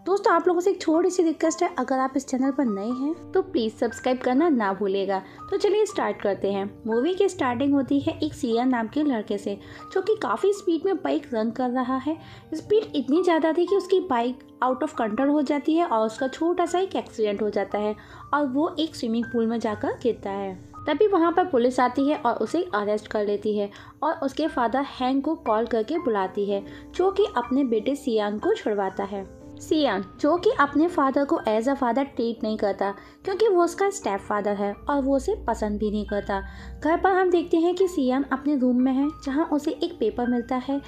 दोस्तों आप लोगों से एक छोटी सी रिक्वेस्ट है, अगर आप इस चैनल पर नए हैं तो प्लीज सब्सक्राइब करना ना भूलिएगा। तो चलिए स्टार्ट करते हैं। मूवी की स्टार्टिंग होती है एक सियान नाम के लड़के से, जो कि काफी स्पीड में बाइक रन कर रहा है। स्पीड इतनी ज्यादा थी कि उसकी बाइक आउट ऑफ कंट्रोल हो जाती है और उसका छोटा सा एक एक्सीडेंट हो जाता है और वो एक स्विमिंग पूल में जाकर गिरता है। तभी वहाँ पर पुलिस आती है और उसे अरेस्ट कर लेती है और उसके फादर हैंक को कॉल करके बुलाती है, जो कि अपने बेटे सियान को छुड़वाता है। सियान जो कि अपने फादर को एज अ फादर ट्रीट नहीं करता, क्योंकि वो उसका स्टेप फादर है और वो उसे पसंद भी नहीं करता। घर पर हम देखते हैं कि सियान अपने रूम में है, जहाँ उसे एक पेपर मिलता है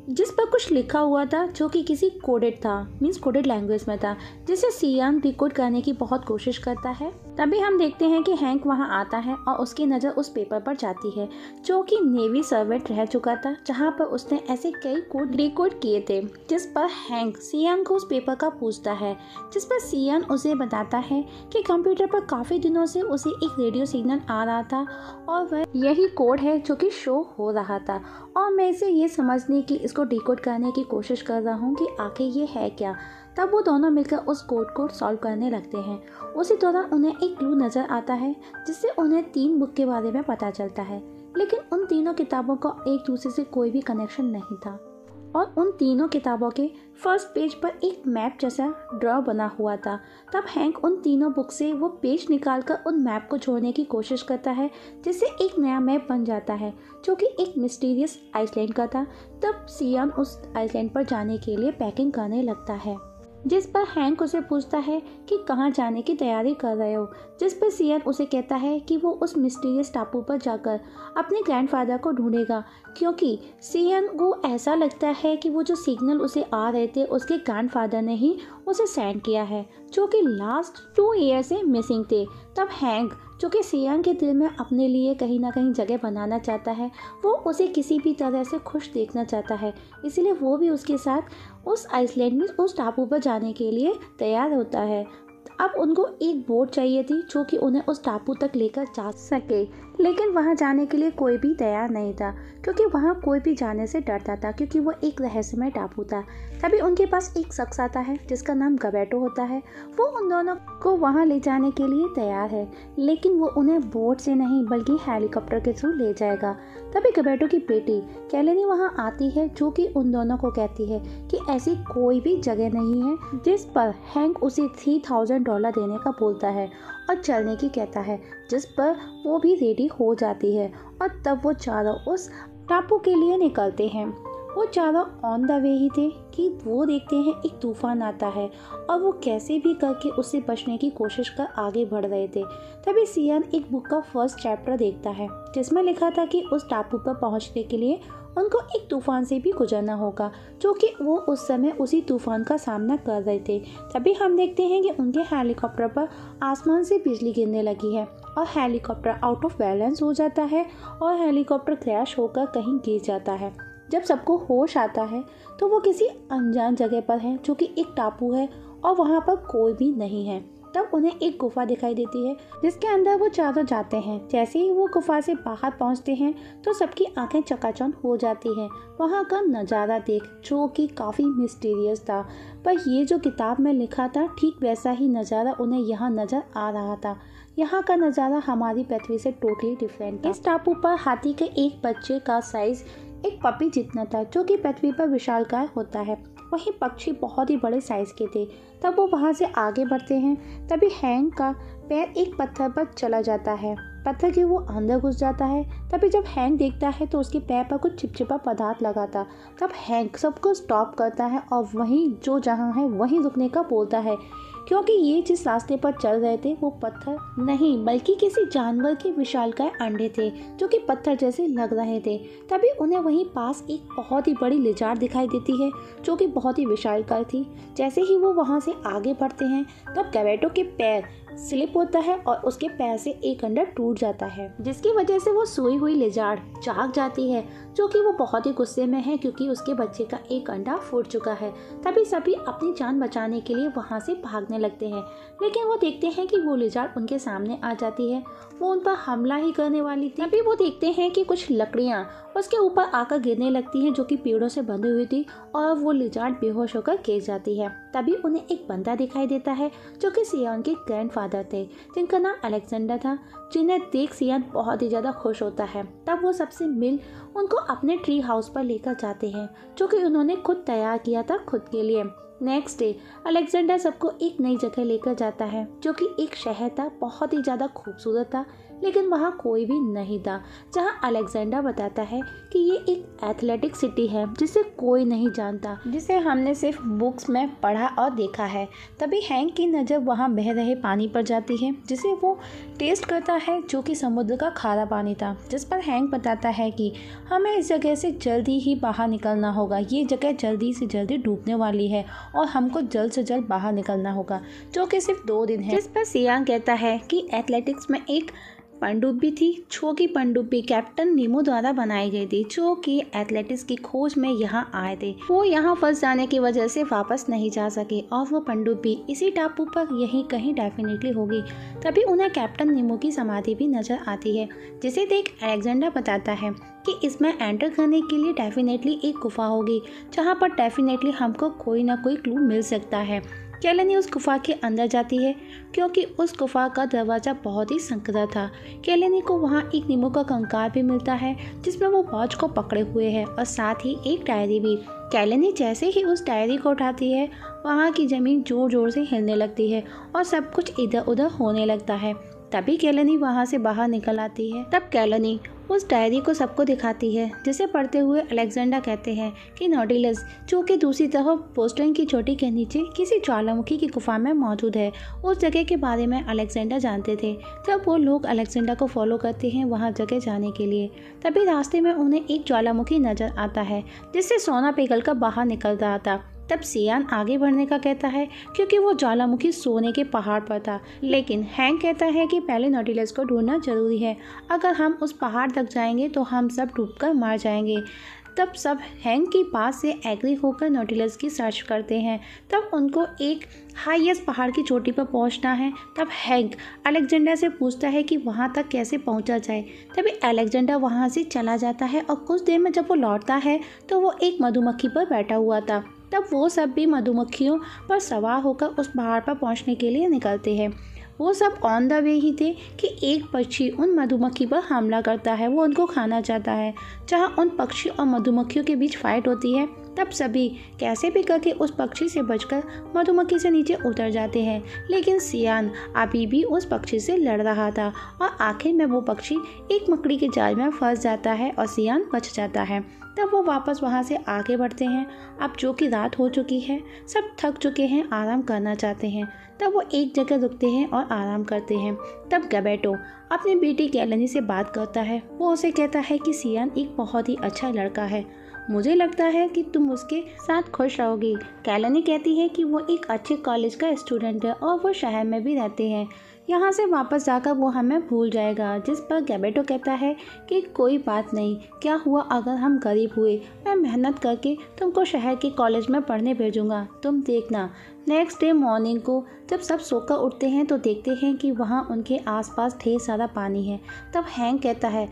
जिस पर कुछ लिखा हुआ था, जो कि किसी कोडेड था, मीन्स कोडेड लैंग्वेज में था, जिसे सियान डिकोड करने की बहुत कोशिश करता है। तभी हम देखते हैं कि हैंक वहां आता है और उसकी नज़र उस पेपर पर जाती है, जो कि नेवी सर्वेंट रह चुका था, जहां पर उसने ऐसे कई कोड डिकोड किए थे। जिस पर हैंक सियान को उस पेपर का पूछता है, जिस पर सियान उसे बताता है कि कंप्यूटर पर काफ़ी दिनों से उसे एक रेडियो सिग्नल आ रहा था और वह यही कोड है जो कि शो हो रहा था, और मैं इसे ये समझने की, इसको डिकोड करने की कोशिश कर रहा हूँ कि आखिर ये है क्या। तब वो दोनों मिलकर उस कोड को सॉल्व करने लगते हैं। उसी दौरान उन्हें एक क्लू नज़र आता है, जिससे उन्हें 3 बुक के बारे में पता चलता है, लेकिन उन तीनों किताबों का एक दूसरे से कोई भी कनेक्शन नहीं था। और उन तीनों किताबों के फर्स्ट पेज पर एक मैप जैसा ड्रॉ बना हुआ था। तब हैंक उन तीनों बुक से वो पेज निकालकर उन मैप को जोड़ने की कोशिश करता है, जिससे एक नया मैप बन जाता है, जो कि एक मिस्टीरियस आइसलैंड का था। तब सियान उस आइसलैंड पर जाने के लिए पैकिंग करने लगता है, जिस पर हैंक उसे पूछता है कि कहाँ जाने की तैयारी कर रहे हो, जिस पर सियान उसे कहता है कि वो उस मिस्टीरियस टापू पर जाकर अपने ग्रैंडफादर को ढूंढेगा, क्योंकि सियान को ऐसा लगता है कि वो जो सिग्नल उसे आ रहे थे उसके ग्रैंडफादर ने ही उसे सेंड किया है, जो कि लास्ट 2 ईयर से मिसिंग थे। तब हैंक जो कि सियान के दिल में अपने लिए कहीं ना कहीं जगह बनाना चाहता है, वो उसे किसी भी तरह से खुश देखना चाहता है, इसलिए वो भी उसके साथ उस आइसलैंड में उस टापू पर जाने के लिए तैयार होता है। अब उनको एक बोट चाहिए थी, जो कि उन्हें उस टापू तक लेकर जा सके, लेकिन वहां जाने के लिए कोई भी तैयार नहीं था, क्योंकि वहां कोई भी जाने से डरता था, क्योंकि वो एक रहस्यमय टापू था। तभी उनके पास एक शख्स आता है जिसका नाम गबैटो होता है। वो उन दोनों को वहां ले जाने के लिए तैयार है, लेकिन वो उन्हें बोट से नहीं बल्कि हेलीकॉप्टर के थ्रू ले जाएगा। तभी गबैटो की बेटी कैलेनी वहां आती है, जो कि उन दोनों को कहती है कि ऐसी कोई भी जगह नहीं है, जिस पर हैंक उसे $3000 देने का बोलता है और चलने की कहता है, जिस पर वो भी रेडी हो जाती है। और तब वो चारों उस टापू के लिए निकलते हैं। वो चारों ऑन द वे ही थे कि वो देखते हैं एक तूफान आता है और वो कैसे भी करके उससे बचने की कोशिश कर आगे बढ़ रहे थे। तभी सियान एक बुक का फर्स्ट चैप्टर देखता है, जिसमें लिखा था कि उस टापू पर पहुंचने के लिए उनको एक तूफान से भी गुजरना होगा, जो कि वो उस समय उसी तूफान का सामना कर रहे थे। तभी हम देखते हैं कि उनके हेलीकॉप्टर पर आसमान से बिजली गिरने लगी है और हेलीकॉप्टर आउट ऑफ बैलेंस हो जाता है और हेलीकॉप्टर क्रैश होकर कहीं गिर जाता है। जब सबको होश आता है तो वो किसी अनजान जगह पर है, जो कि एक टापू है और वहाँ पर कोई भी नहीं है। तब उन्हें एक गुफा दिखाई देती है, जिसके अंदर वो चारों जाते हैं। जैसे ही वो गुफा से बाहर पहुंचते हैं तो सबकी आंखें चकाचौंध हो जाती हैं वहां का नज़ारा देख, जो कि काफ़ी मिस्टीरियस था। पर ये जो किताब में लिखा था, ठीक वैसा ही नज़ारा उन्हें यहाँ नज़र आ रहा था। यहाँ का नज़ारा हमारी पृथ्वी से टोटली डिफरेंट था। इस टापू पर हाथी के एक बच्चे का साइज एक पपी जितना था, जो कि पृथ्वी पर विशालकाय होता है। वहीं पक्षी बहुत ही बड़े साइज के थे। तब वो वहाँ से आगे बढ़ते हैं। तभी हैंक का पैर एक पत्थर पर चला जाता है, पत्थर के वो अंदर घुस जाता है। तभी जब हैंक देखता है तो उसके पैर पर कुछ चिपचिपा पदार्थ लगा था। तब हैंक सबको स्टॉप करता है और वहीं जो जहाँ है वहीं रुकने का बोलता है, क्योंकि ये जिस रास्ते पर चल रहे थे वो पत्थर नहीं बल्कि किसी जानवर के विशालकाय अंडे थे, जो कि पत्थर जैसे लग रहे थे। तभी उन्हें वहीं पास एक बहुत ही बड़ी लिजार्ड दिखाई देती है, जो कि बहुत ही विशालकाय थी। जैसे ही वो वहाँ से आगे बढ़ते हैं तब गबैटो के पैर स्लिप होता है और उसके पैर से एक अंडा टूट जाता है, जिसकी वजह से वो सोई हुई लिजार्ड जाग जाती है, जो कि वो बहुत ही गुस्से में है, क्योंकि उसके बच्चे का एक अंडा फूट चुका है। तभी सभी अपनी जान बचाने के लिए वहाँ से भागने लगते हैं, लेकिन वो देखते हैं कि वो लिजार्ड उनके सामने आ जाती है। वो उन पर हमला ही करने वाली थी। तभी वो देखते हैं कि कुछ लकड़ियाँ उसके ऊपर आकर गिरने लगती हैं, जो कि पेड़ों से बंधी हुई थी, और वो लिजार्ड बेहोश होकर गिर जाती है। तभी उन्हें एक बंदा दिखाई देता है जो कि सियान के ग्रैंडफादर थे, जिनका नाम अलेक्जेंडर था, जिन्हें देख सियान बहुत ही ज़्यादा खुश होता है। तब वो सबसे मिल उनको अपने ट्री हाउस पर लेकर जाते हैं, जो कि उन्होंने खुद तैयार किया था खुद के लिए। नेक्स्ट डे अलेक्जेंडर सबको एक नई जगह लेकर जाता है, जो कि एक शहर था, बहुत ही ज़्यादा खूबसूरत था, लेकिन वहाँ कोई भी नहीं था। जहाँ अलेक्जेंडर बताता है कि ये एक एथलेटिक सिटी है जिसे कोई नहीं जानता, जिसे हमने सिर्फ बुक्स में पढ़ा और देखा है। तभी हैंक की नज़र वहाँ बह रहे पानी पर जाती है, जिसे वो टेस्ट करता है, जो कि समुद्र का खारा पानी था। जिस पर हैंक बताता है कि हमें इस जगह से जल्दी ही बाहर निकलना होगा, ये जगह जल्दी से जल्दी डूबने वाली है और हमको जल्द से जल्द बाहर निकलना होगा, जो कि सिर्फ 2 दिन है। जिस पर सियान कहता है कि एथलेटिक्स में एक पनडुब्बी थी, जो कि पनडुब्बी कैप्टन नीमो द्वारा बनाई गई थी, जो कि एथलेटिक्स की खोज में यहाँ आए थे। वो यहाँ फंस जाने की वजह से वापस नहीं जा सके और वो पनडुब्बी इसी टापू पर यहीं कहीं डेफिनेटली होगी। तभी उन्हें कैप्टन नीमो की समाधि भी नजर आती है, जिसे देख अलेक्जेंडर बताता है कि इसमें एंटर करने के लिए डेफिनेटली एक गुफा होगी, जहाँ पर डेफिनेटली हमको कोई ना कोई क्लू मिल सकता है। कैलेनी उस गुफा के अंदर जाती है, क्योंकि उस गुफा का दरवाज़ा बहुत ही संकरा था। कैलेनी को वहाँ एक नीमो का कंकाल भी मिलता है, जिसमें वो वॉच को पकड़े हुए है और साथ ही एक डायरी भी। कैलेनी जैसे ही उस डायरी को उठाती है, वहाँ की ज़मीन जोर जोर से हिलने लगती है और सब कुछ इधर उधर होने लगता है। तभी कैलेनी वहाँ से बाहर निकल आती है। तब कैलेनी उस डायरी को सबको दिखाती है, जिसे पढ़ते हुए अलेक्जेंडर कहते हैं कि नॉटिलस, जो कि दूसरी तरफ बोस्टन की चोटी के नीचे किसी ज्वालामुखी की गुफा में मौजूद है, उस जगह के बारे में अलेक्जेंडर जानते थे। तब वो लोग अलेक्जेंडर को फॉलो करते हैं वहाँ जगह जाने के लिए। तभी रास्ते में उन्हें एक ज्वालामुखी नजर आता है, जिससे सोना पिघल कर बाहर निकल रहा था। तब सियान आगे बढ़ने का कहता है, क्योंकि वो ज्वालामुखी सोने के पहाड़ पर था, लेकिन हैंक कहता है कि पहले नॉटिलस को ढूंढना जरूरी है। अगर हम उस पहाड़ तक जाएंगे तो हम सब डूबकर मर जाएंगे। तब सब हैंक की बात से एग्री होकर नॉटिलस की सर्च करते हैं। तब उनको एक हाईएस्ट पहाड़ की चोटी पर पहुंचना है। तब हैंक अलेक्जेंडर से पूछता है कि वहां तक कैसे पहुंचा जाए। तभी अलेक्जेंडर वहां से चला जाता है और कुछ देर में जब वो लौटता है तो वो एक मधुमक्खी पर बैठा हुआ था। तब वो सब भी मधुमक्खियों पर सवार होकर उस पहाड़ पर पहुंचने के लिए निकलते हैं। वो सब ऑन द वे ही थे कि एक पक्षी उन मधुमक्खी पर हमला करता है, वो उनको खाना चाहता है। जहाँ उन पक्षी और मधुमक्खियों के बीच फाइट होती है, तब सभी कैसे भी करके उस पक्षी से बचकर मधुमक्खी से नीचे उतर जाते हैं, लेकिन सियान अभी भी उस पक्षी से लड़ रहा था और आखिर में वो पक्षी एक मकड़ी के जाल में फंस जाता है और सियान बच जाता है। तब वो वापस वहाँ से आगे बढ़ते हैं। अब जो कि रात हो चुकी है, सब थक चुके हैं, आराम करना चाहते हैं। तब वो एक जगह रुकते हैं और आराम करते हैं। तब गैबेटो अपनी बेटी कैलेनी से बात करता है। वो उसे कहता है कि सियान एक बहुत ही अच्छा लड़का है, मुझे लगता है कि तुम उसके साथ खुश रहोगी। कैलेनी कहती है कि वो एक अच्छे कॉलेज का स्टूडेंट है और वो शहर में भी रहते हैं, यहाँ से वापस जाकर वो हमें भूल जाएगा। जिस पर गैबेटो कहता है कि कोई बात नहीं, क्या हुआ अगर हम गरीब हुए, मैं मेहनत करके तुमको शहर के कॉलेज में पढ़ने भेजूंगा, तुम देखना। नेक्स्ट डे मॉर्निंग को जब सब सोकर उठते हैं तो देखते हैं कि वहाँ उनके आसपास ढेर सारा पानी है। तब हैंक कहता है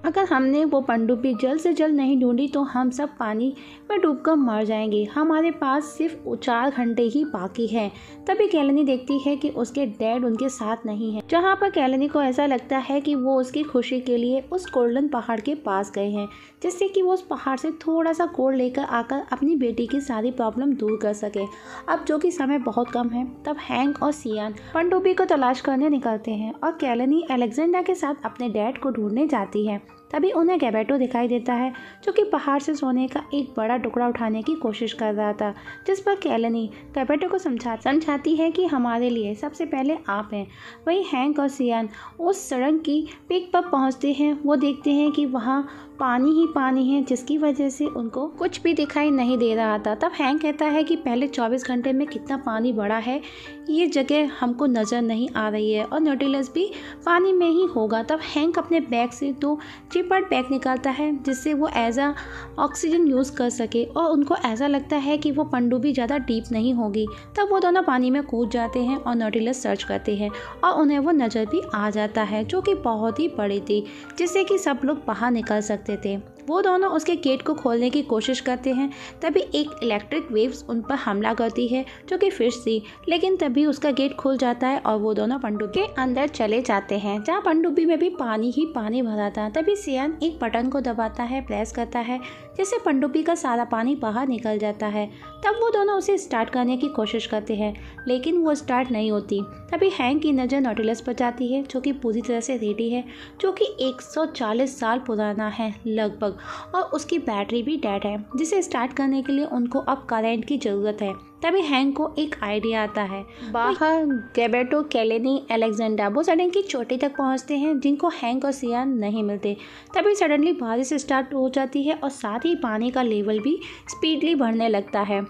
अगर हमने वो पनडुब्बी जल्द से जल्द नहीं ढूंढी तो हम सब पानी में डूबकर मर जाएंगे, हमारे पास सिर्फ 4 घंटे ही बाकी हैं। तभी कैलेनी देखती है कि उसके डैड उनके साथ नहीं है, जहाँ पर कैलेनी को ऐसा लगता है कि वो उसकी खुशी के लिए उस गोल्डन पहाड़ के पास गए हैं, जिससे कि वो उस पहाड़ से थोड़ा सा गोल्ड लेकर आकर अपनी बेटी की सारी प्रॉब्लम दूर कर सके। अब जो कि समय बहुत कम है, तब हैंक और सियान पनडुब्बी को तलाश करने निकलते हैं और कैलेनी अलेक्जेंडर के साथ अपने डैड को ढूंढने जाती है। तभी उन्हें गैबेटो दिखाई देता है, जो कि पहाड़ से सोने का एक बड़ा टुकड़ा उठाने की कोशिश कर रहा था। जिस पर कैलेनी गैबेटो को समझाती है कि हमारे लिए सबसे पहले आप हैं। वहीं हैंक और सियान उस सड़क की पीक पर पहुंचते हैं। वो देखते हैं कि वहाँ पानी ही पानी है, जिसकी वजह से उनको कुछ भी दिखाई नहीं दे रहा था। तब हैंक कहता है कि पहले 24 घंटे में कितना पानी बढ़ा है, ये जगह हमको नज़र नहीं आ रही है और नॉटिलस भी पानी में ही होगा। तब हैंक अपने बैग से 2 चिपर्ड बैग निकालता है, जिससे वो एज आ ऑक्सीजन यूज़ कर सके और उनको ऐसा लगता है कि वो पनडुब्बी ज़्यादा डीप नहीं होगी। तब वो दोनों पानी में कूद जाते हैं और नॉटिलस सर्च करते हैं और उन्हें वो नज़र भी आ जाता है, जो कि बहुत ही बड़ी थी, जिससे कि सब लोग बाहर निकल सकते थे। वो दोनों उसके गेट को खोलने की कोशिश करते हैं। तभी एक इलेक्ट्रिक वेव्स उन पर हमला करती है जो कि फिश थी, लेकिन तभी उसका गेट खुल जाता है और वो दोनों पनडुब्बी के अंदर चले जाते हैं, जहाँ पनडुब्बी में भी पानी ही पानी भरा था। तभी सियान एक बटन को दबाता है, प्रेस करता है, जिससे पनडुब्बी का सारा पानी बाहर निकल जाता है। तब वो दोनों उसे स्टार्ट करने की कोशिश करते हैं, लेकिन वो स्टार्ट नहीं होती। तभी हैंक की नज़र नॉटिलस पर जाती है, जो कि पूरी तरह से रेडी है, जो कि 140 साल पुराना है लगभग, और उसकी बैटरी भी डेड है, जिसे स्टार्ट करने के लिए उनको अब करंट की ज़रूरत है। तभी हैंक को एक आइडिया आता है। बाहर गैबेटो, केलेनी, अलेक्जेंडर वो सड़क की चोटी तक पहुंचते हैं, जिनको हैंक और सियान नहीं मिलते। तभी सडनली बारिश स्टार्ट हो जाती है और साथ ही पानी का लेवल भी स्पीडली बढ़ने लगता है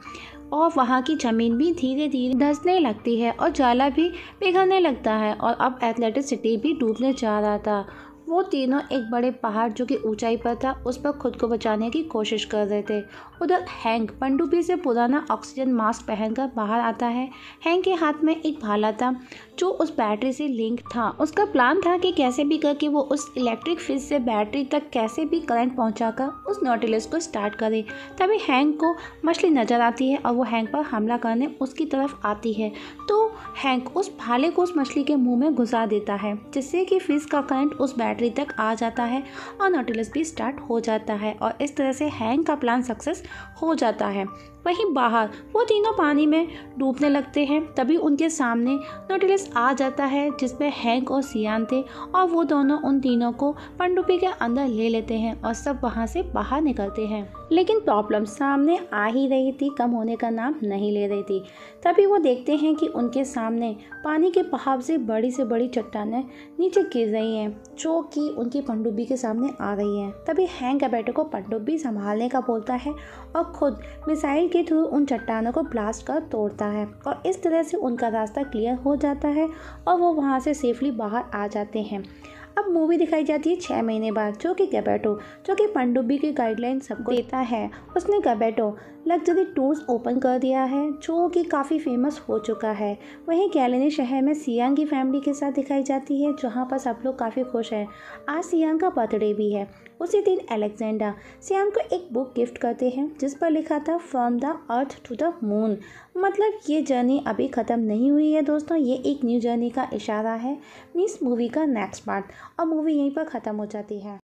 और वहाँ की ज़मीन भी धीरे धीरे धंसने लगती है और जाला भी पिघलने लगता है और अब एथलेटिक सिटी भी डूबने जा रहा था। वो तीनों एक बड़े पहाड़ जो कि ऊंचाई पर था उस पर खुद को बचाने की कोशिश कर रहे थे। उधर हैंक पनडुब्बी से पुराना ऑक्सीजन मास्क पहनकर बाहर आता है। हैंक के हाथ में एक भाला था जो उस बैटरी से लिंक था। उसका प्लान था कि कैसे भी करके वो उस इलेक्ट्रिक फिश से बैटरी तक कैसे भी करंट पहुंचाकर उस नॉटिलस को स्टार्ट करे। तभी हैंक को मछली नजर आती है और वो हैंक पर हमला करने उसकी तरफ आती है, तो हैंक उस भाले को उस मछली के मुंह में घुसा देता है, जिससे कि फिश का करंट उस बैटरी तक आ जाता है और नॉटिलस भी स्टार्ट हो जाता है और इस तरह से हैंक का प्लान सक्सेस हो जाता है। वहीं बाहर वो तीनों पानी में डूबने लगते हैं। तभी उनके सामने नॉटिलस आ जाता है, जिसमें हैंक और सियान थे, और वो दोनों उन तीनों को पनडुब्बी के अंदर ले लेते हैं और सब वहां से बाहर निकलते हैं। लेकिन प्रॉब्लम सामने आ ही रही थी, कम होने का नाम नहीं ले रही थी। तभी वो देखते हैं कि उनके सामने पानी के बहाव से बड़ी चट्टानें नीचे गिर रही हैं, जो कि उनकी पनडुब्बी के सामने आ रही हैं। तभी हैंक गैबेटो को पनडुब्बी संभालने का बोलता है और खुद मिसाइल के थ्रू उन चट्टानों को ब्लास्ट कर तोड़ता है और इस तरह से उनका रास्ता क्लियर हो जाता है और वो वहाँ से सेफली बाहर आ जाते हैं। अब मूवी दिखाई जाती है 6 महीने बाद, जो कि गैबेटो जो कि पनडुब्बी की गाइडलाइन सबको देता है। उसने गैबेटो लग्जरी टूर्स ओपन कर दिया है, जो कि काफ़ी फेमस हो चुका है। वहीं कैलेनी शहर में सियांग की फैमिली के साथ दिखाई जाती है, जहाँ पर सब लोग काफ़ी खुश हैं। आज सियांग का बर्थडे भी है। उसी दिन अलेक्जेंडर सियांग को एक बुक गिफ्ट करते हैं, जिस पर लिखा था from the earth to the moon. मतलब ये जर्नी अभी ख़त्म नहीं हुई है दोस्तों, ये एक न्यू जर्नी का इशारा है। मीन्स मूवी का नेक्स्ट पार्ट, और मूवी यहीं पर ख़त्म हो जाती है।